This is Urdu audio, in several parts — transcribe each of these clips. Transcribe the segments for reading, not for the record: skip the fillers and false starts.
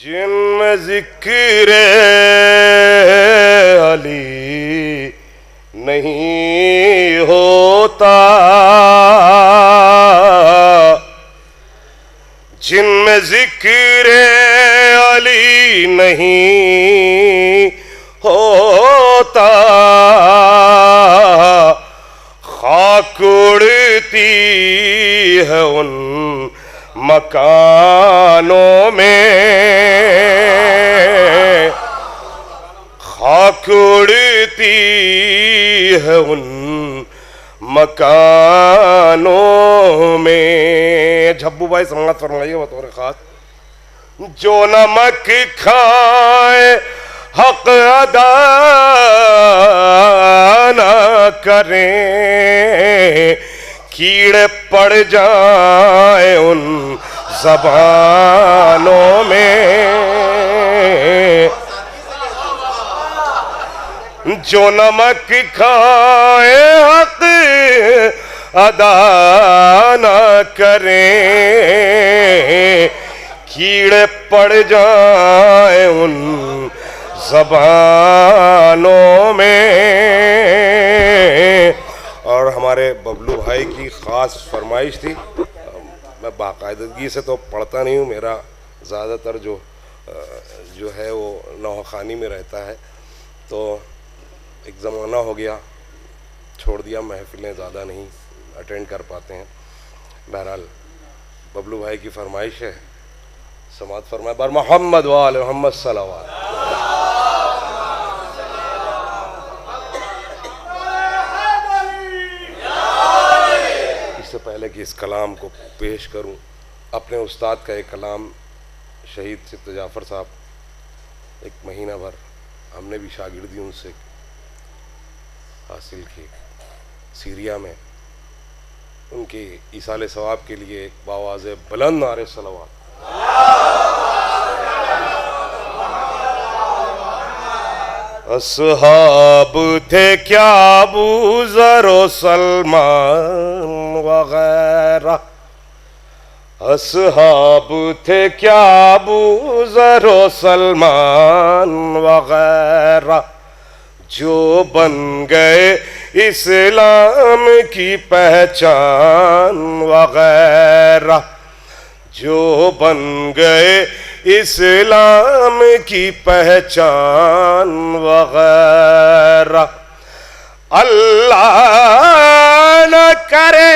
جن میں ذکر علی نہیں ہوتا، جن میں ذکر علی نہیں ہوتا، خاک اڑتی ہے ان مکانوں میں، خاک اڑتی ہے ان مکانوں میں۔ جھبو بھائی سماعت فرمائیے بطور خاص۔ جو نمک کھائے حق ادا نہ کریں، کیڑے پڑ جائیں ان زبانوں میں۔ جو نمک کھائے حق ادا نہ کریں، کیڑے پڑ جائیں ان زبانوں میں۔ اور ہمارے ببلو بھائی کی خاص فرمائش تھی، میں باقاعدگی سے تو پڑھتا نہیں ہوں، میرا زیادہ تر جو ہے وہ نوحہ خوانی میں رہتا ہے، تو ایک زمانہ ہو گیا چھوڑ دیا، محفلیں زیادہ نہیں اٹینڈ کر پاتے ہیں۔ بہرحال ببلو بھائی کی فرمائش ہے، سماعت فرمائے بر محمد وآل محمد صلوات۔ اس سے پہلے کہ اس کلام کو پیش کروں، اپنے استاد کا ایک کلام شہید سبت جعفر صاحب، ایک مہینہ بھر ہم نے بھی شاگردی ان سے حاصل کی سیریا میں، ان کی ایصال ثواب کے لیے ایک باواز بلند نعرہ صلوات۔ اصحاب تھے کیا ابو ذر و سلمان وغیرہ، اصحاب تھے کیا ابو ذر و سلمان وغیرہ، جو بن گئے اسلام کی پہچان وغیرہ، جو بن گئے اسلام کی پہچان وغیرہ۔ اللہ نہ کرے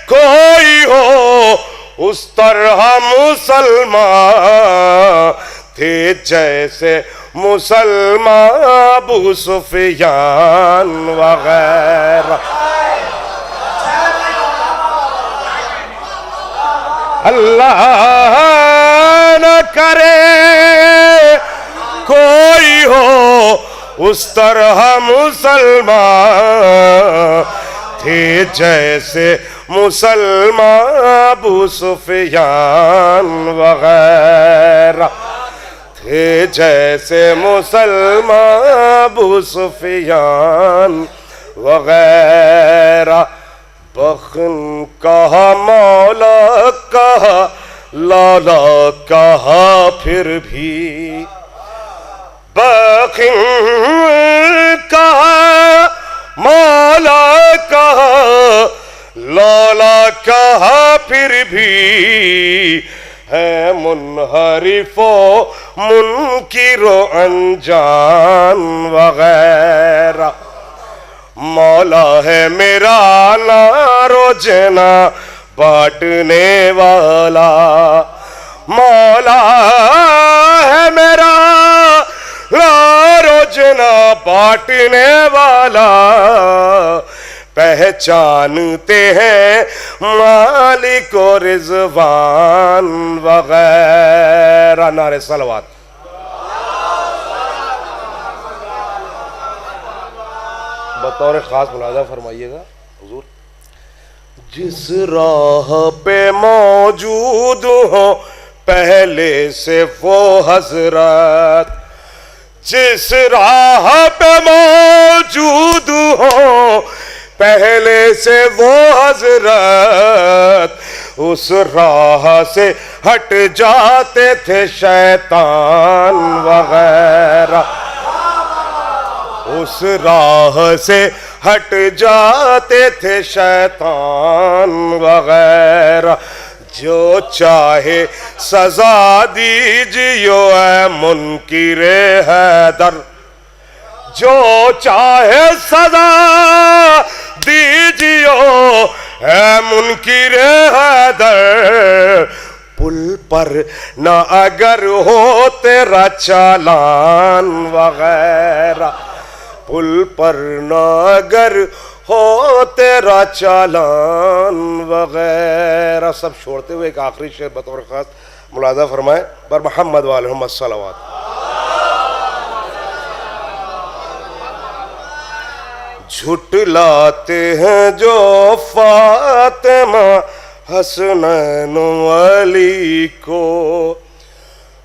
کوئی ہو اس طرح مسلمان تھے جیسے مسلمان ابو سفیان وغیرہ۔ اللہ نہ کرے کوئی ہو اس طرح مسلمان تھے جیسے مسلمان ابو سفیان وغیرہ، تھے جیسے مسلمان ابو سفیان وغیرہ۔ بخن کہا، مولا کہا، لالا کہا، پھر بھی بخن کہا، مولا کہا، لالا کہا، پھر بھی ہے منحرف و منکر و انجان وغیرہ۔ مولا ہے میرا نار و جنا بانٹنے والا، مولا ہے میرا نار و جنا بانٹنے والا، پہچانتے ہیں مالک و رضوان وغیرہ۔ نعرہ صلوات۔ بطور خاص ملاحظہ فرمائیے گا حضور، جس راہ پہ موجود ہوں پہلے سے وہ حضرت، جس راہ پہ موجود ہوں پہلے سے وہ حضرت، اس راہ سے ہٹ جاتے تھے شیطان وغیرہ، اس راہ سے ہٹ جاتے تھے شیطان وغیرہ، جو چاہے سزا دیجیو اے منکر حیدر، جو چاہے سزا دیجیو اے منکر حیدر، پل پر نہ اگر ہو تیرا چالان وغیرہ، پل پر نہ اگر ہو تیرا چالان وغیرہ۔ سب چھوڑتے ہوئے ایک آخری شعر بطور خاص ملاحظہ فرمائیں، بر محمد وعلیہم الصلوات۔ جھٹلاتے ہیں جو فاطمہ حسنین و علی کو،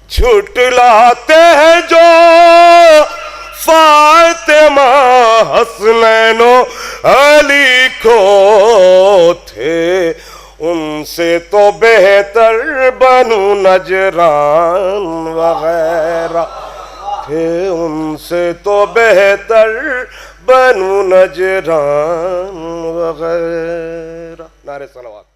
جھٹلاتے ہیں جو فاطمہ حسنین و علی کو، تھے ان سے تو بہتر بنو نجران وغیرہ، تھے ان سے تو بہتر بنو نجران وغیرہ۔ نعرہ صلوات۔